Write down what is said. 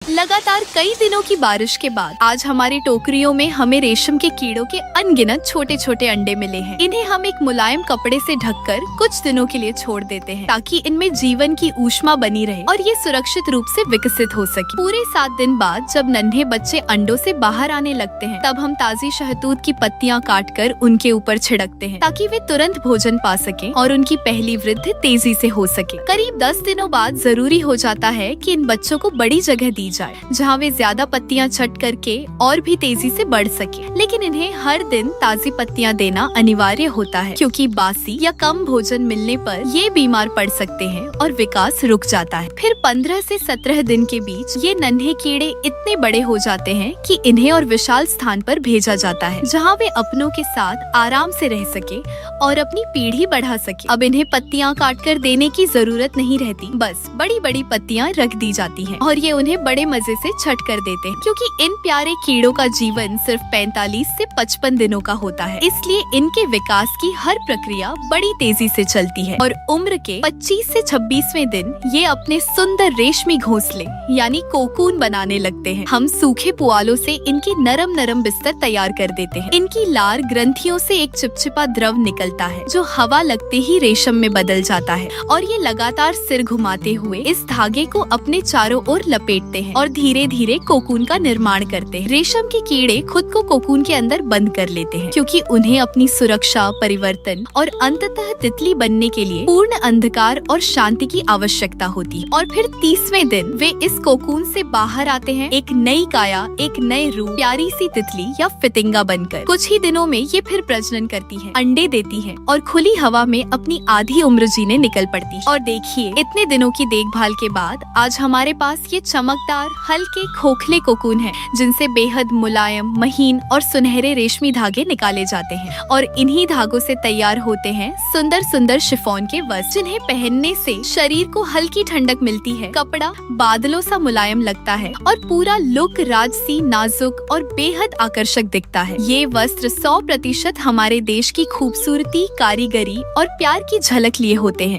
लगातार कई दिनों की बारिश के बाद आज हमारी टोकरियों में हमें रेशम के कीड़ों के अनगिनत छोटे छोटे अंडे मिले हैं। इन्हें हम एक मुलायम कपड़े से ढककर कुछ दिनों के लिए छोड़ देते हैं ताकि इनमें जीवन की ऊष्मा बनी रहे और ये सुरक्षित रूप से विकसित हो सके। पूरे 7 दिन बाद जब नन्हे बच्चे अंडों से बाहर आने लगते हैं, तब हम ताजी शहतूत की पत्तियां काटकर उनके ऊपर छिड़कते हैं ताकि वे तुरंत भोजन पा सके और उनकी पहली वृद्धि तेजी से हो सके। करीब 10 दिनों बाद जरूरी हो जाता है कि इन बच्चों को बड़ी जगह दी जाए जहाँ वे ज्यादा पत्तियां छट करके और भी तेजी से बढ़ सके। लेकिन इन्हें हर दिन ताजी पत्तियां देना अनिवार्य होता है क्योंकि बासी या कम भोजन मिलने पर ये बीमार पड़ सकते हैं और विकास रुक जाता है। फिर 15 से 17 दिन के बीच ये नन्हे कीड़े इतने बड़े हो जाते हैं कि इन्हें और विशाल स्थान पर भेजा जाता है जहाँ वे अपनों के साथ आराम से रह सके और अपनी पीढ़ी बढ़ा सके। अब इन्हें पत्तियां काटकर देने की जरूरत नहीं रहती, बस बड़ी बड़ी पत्तियां रख दी जाती हैं और ये उन्हें बड़े मजे से छट कर देते हैं क्योंकि इन प्यारे कीड़ों का जीवन सिर्फ 45 से 55 दिनों का होता है। इसलिए इनके विकास की हर प्रक्रिया बड़ी तेजी से चलती है और उम्र के 25 से 26वें दिन ये अपने सुंदर रेशमी घोंसले यानी कोकून बनाने लगते हैं। हम सूखे पुआलों से इनके नरम नरम बिस्तर तैयार कर देते हैं। इनकी लार ग्रंथियों से एक चिपचिपा द्रव निकलता है जो हवा लगते ही रेशम में बदल जाता है और ये लगातार सिर घुमाते हुए इस धागे को अपने चारों ओर लपेटते हैं और धीरे धीरे कोकून का निर्माण करते हैं। रेशम के कीड़े खुद को कोकून के अंदर बंद कर लेते हैं क्योंकि उन्हें अपनी सुरक्षा, परिवर्तन और अंततः तितली बनने के लिए पूर्ण अंधकार और शांति की आवश्यकता होती है। और फिर 30वें दिन वे इस कोकून से बाहर आते हैं, एक नई काया, एक नए रूप, प्यारी सी तितली या फितिंगा बनकर। कुछ ही दिनों में ये फिर प्रजनन करती है, अंडे देती है और खुली हवा में अपनी आधी उम्र जीने निकल पड़ती है। और देखिए, इतने दिनों की देखभाल के बाद आज हमारे पास ये चमकदार, हल्के, खोखले कोकून है जिनसे बेहद मुलायम, महीन और सुनहरे रेशमी धागे निकाले जाते हैं और इन्हीं धागों से तैयार होते हैं सुंदर सुंदर शिफॉन के वस्त्र जिन्हें पहनने से शरीर को हल्की ठंडक मिलती है। कपड़ा बादलों सा मुलायम लगता है और पूरा लुक राजसी, नाजुक और बेहद आकर्षक दिखता है। ये वस्त्र 100% हमारे देश की खूबसूरती, कारीगरी और प्यार की झलक लिए होते हैं।